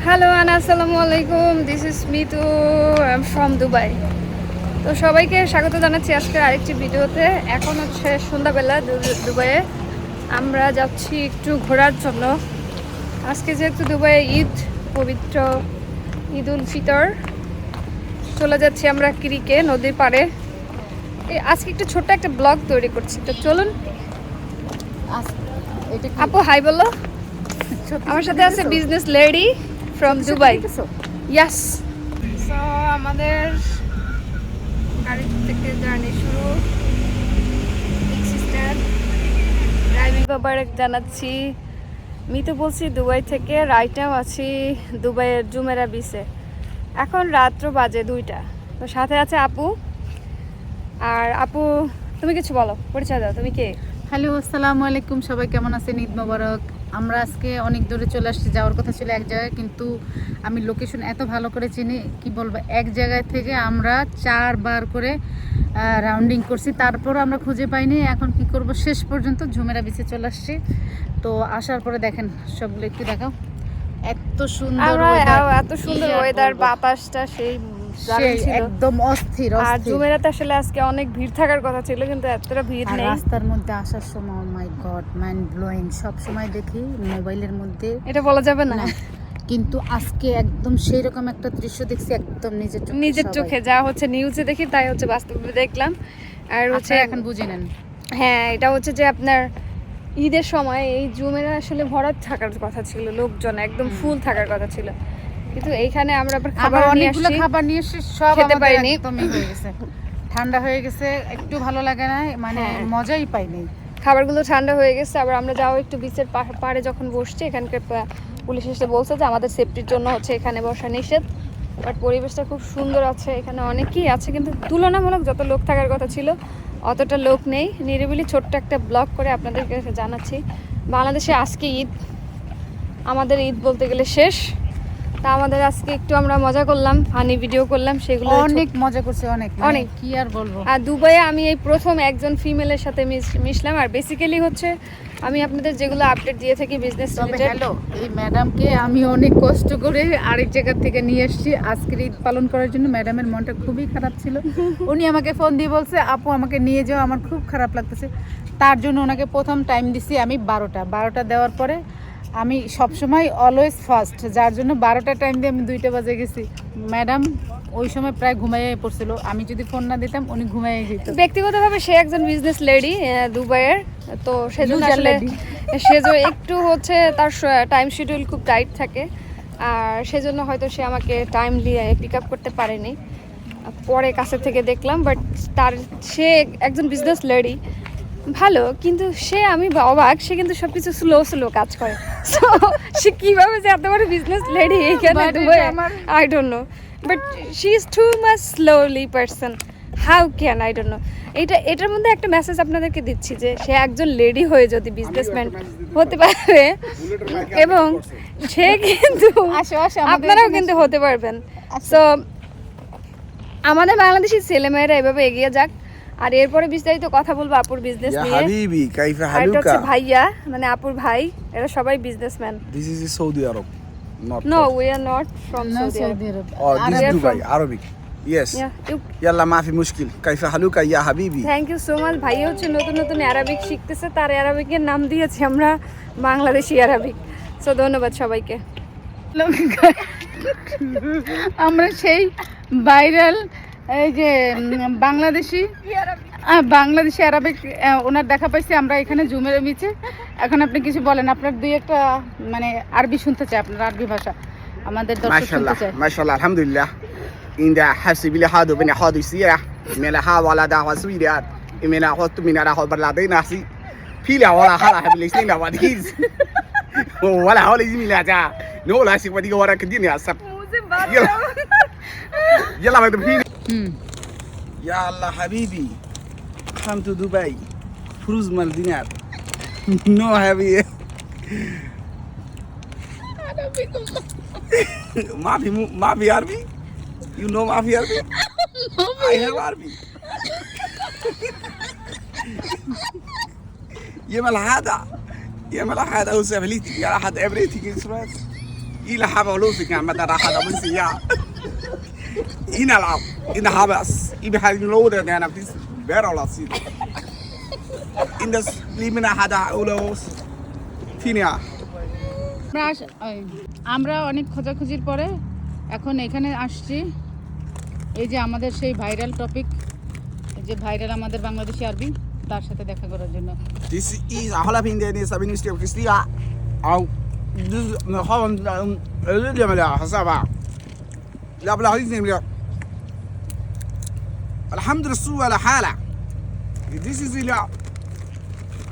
Hello আসসালামু আলাইকুম, this is Mitu, I am from Dubai. তো সবাইকে স্বাগত জানাচ্ছি আজকে আরেকটি ভিডিওতে। এখন হচ্ছে সন্ধ্যাবেলা দুবাইয়ে আমরা যাচ্ছি একটু ঘোরার জন্য। আজকে যেহেতু দুবাইয়ে ঈদ, পবিত্র ঈদ উল ফিতর, চলে যাচ্ছি আমরা ক্রিকে নদীর পাড়ে। আজকে একটু ছোট্ট একটা ব্লগ তৈরি করছি, তো চলুন। আপু হাই বলো। আমার সাথে আছে business lady from Dubai. Yes, so আমাদের গাড়ি থেকে জার্নি শুরু। ড্রাইভিং মোবারক জানাচ্ছি। মিতু বলছি দুবাই থেকে, রাইটেও আছি দুবাইয়ের জুমেরা বিচে। এখন রাত্র বাজে 2টা। তো সাথে আছে আপু। আর আপু, তুমি কিছু বলো, পরিচয় দাও, তুমি কে? হ্যালো, আসসালামু আলাইকুম, সবাই কেমন আছেন? ঈদ মোবারক। আমরা আজকে অনেক দূরে চলে আসছি, যাওয়ার কথা ছিল এক জায়গায়, কিন্তু আমি লোকেশন এত ভালো করে চিনি কি বলবো, এক জায়গায় থেকে আমরা 4বার করে রাউন্ডিং করছি, তারপর আমরা খুঁজে পাইনি। এখন কি করব, শেষ পর্যন্ত ঝুমেরা বিচে চলে আসছি। তো আসার পরে দেখেন সবগুলো একটু দেখাও, এত সুন্দর ওয়েদার, বাতাসটা সেই একদম অস্থির। আর জুমেরাতে আসলে আজকে অনেক ভিড় থাকার কথা ছিল, কিন্তু এতটা ভিড় নেই। রাস্তার মধ্যে আসার সময় মাই গড, মাইন্ড ব্লোয়িং। সব সময় দেখি মোবাইলের মধ্যে, এটা বলা যাবে না, কিন্তু আজকে একদম সেই রকম একটা দৃশ্য দেখছি, একদম নিজের চোখে। যা হচ্ছে নিউজে দেখি তাই হচ্ছে বাস্তবে দেখলাম। আর হচ্ছে এখন বুঝে নেন। হ্যাঁ, এটা হচ্ছে যে আপনার ঈদের সময় এই জুমেরা আসলে ভরা থাকার কথা ছিল, লোকজন একদম ফুল থাকার কথা ছিল, কিন্তু এইখানে আমরা আবার খাবার নিয়ে এসে সব খেতে পারিনি। একদমই হয়ে গেছে, ঠান্ডা হয়ে গেছে, একটু ভালো লাগে না, মানে মজাই পাইনি। খাবারগুলো ঠান্ডা হয়ে গেছে। আবার আমরা যাও একটু বিচের পাড়ে যখন বসছি, এখানকার পুলিশ এসে বলছে যে আমাদের সেফটির জন্য হচ্ছে এখানে বসা নিষেধ। বাট পরিবেশটা খুব সুন্দর আছে, এখানে অনেকেই আছে, কিন্তু তুলনামূলক যত লোক থাকার কথা ছিল অতটা লোক নেই। নিরিবিলি ছোট্ট একটা ব্লগ করে আপনাদের কাছে জানাচ্ছি। বাংলাদেশে আজকে ঈদ, আমাদের ঈদ বলতে গেলে শেষ। তা আমাদের আজকে একটু আমরা মজা করলাম, ফানি ভিডিও করলাম, সেগুলো অনেক মজা করছে, অনেক কি আর বলবো। আর দুবাইয়ে আমি এই প্রথম একজন ফিমেলের সাথে মিশলাম। আর বেসিক্যালি হচ্ছে আমি আপনাদের যেগুলো আপডেট দিয়ে থাকি বিজনেস রিলেটেড। হ্যালো, এই ম্যাডামকে আমি অনেক কষ্ট করে আরেক জায়গা থেকে নিয়ে এসেছি আজকের ঈদ পালন করার জন্য। ম্যাডামের মনটা খুবই খারাপ ছিল, উনি আমাকে ফোন দিয়ে বলছে আপু আমাকে নিয়ে যাও, আমার খুব খারাপ লাগতেছে। তার জন্য ওনাকে প্রথম টাইম দিছি আমি 12টা দেওয়ার পরে আমি সবসময় অলওয়েজ ফার্স্ট, যার জন্য 12টা টাইম দিয়ে আমি 2টা বাজে গেছি। ম্যাডাম ওই সময় প্রায় ঘুমাইয়ে পড়ছিল, আমি যদি ফোন না দিতাম উনি ঘুমাইয়ে যেত। ব্যক্তিগতভাবে সে একজন বিজনেস লেডি দুবাইয়ের, তো সেজন্য আসলে একটু হচ্ছে তার টাইম শিডিউল খুব টাইট থাকে, আর সেজন্য হয়তো সে আমাকে টাইমলি পিক আপ করতে পারেনি। পরে কাছে থেকে দেখলাম, বাট সে একজন বিজনেস লেডি ভালো, কিন্তু আমি অবাক, সে কিন্তু সবকিছু স্লো কাজ করে। সো সে কিভাবে যে এত বড় বিজনেস লেডি এইখানে I don't know, but she is too much slowly person. How can, I don't know. এটার মধ্যে একটা মেসেজ আপনাদেরকে দিচ্ছি যে সে একজন লেডি হয়ে যদি বিজনেসম্যান হতে পারে, এবং সে কিন্তু আপনারাও কিন্তু হতে পারবেন। সো আমাদের বাংলাদেশি ছেলেমেয়েরা এভাবে এগিয়ে যাক। আর এরপরে বিস্তারিত কথা বলবো আপুর বিজনেস নিয়ে। হাবিবি কাইফা এটা হালুকা, হচ্ছে ভাইয়া, মানে আপুর ভাই, এরা সবাই businessman. This is Saudi Arab, not know, we are not from Saudi Arab. or this is Dubai Arabic. Yes, يلا ما في مشكل. كيف حالك يا حبيبي? Thank you so much. ভাই হচ্ছে নতুন অ্যারাবিক শিখতেছে, তার অ্যারাবিকের নাম দিয়েছি আমরা বাংলাদেশি অ্যারাবিক। সো ধন্যবাদ সবাইকে। আমরা সেই ভাইরাল এই যে বাংলাদেশি অ্যারাবিক ওনার দেখা পাইছি আমরা এখানে জুমের বিচে। এখন আপনি কিছু বলেন, আপনার দুই একটা মানে আরবি শুনতে চাই, আপনার আরবি ভাষা আমাদের দর্শক শুনতে চায়। মাশাআল্লাহ, আলহামদুলিল্লাহ। ইনদা হাসিবিল হাদু বিন হাদু সিরা মেলা হাওয়ালা দাওয়া সুইরাত ইমেনা হত মিনারা হবালাদাই নাসি ফিলা ওয়ালা হালা হাবিলিসিন ওয়াদিজ ولا حول زميلة جا نقول هسي ودي وراك الدنيا السب يلا يلا ما تبغيني يا الله حبيبي come to Dubai فلوس مال دينار no happy ما في عربي you know ما في عربي I have عربي يا مال هذا يا مال هذا هو سافليتي يا أحد everything is right إلى حبا لوسك يا مدى راح هذا من سياء إنا العب إنا حبس إبي حد لودة أنا بس بير ولا سيد إن دس لي من هذا أولوس فينيا আমরা অনেক খোঁজাখুঁজির পরে এখন এখানে আসছি। এই যে আমাদের সেই ভাইরাল টপিক, যে ভাইরাল আমাদের বাংলাদেশি আরবি, তার সাথে দেখা করার জন্য। This is a halapin de nesa ministry of Cristia أو this هون اللي ملا حسابا لا بلا هيز نملا الحمد لله على حالة. This is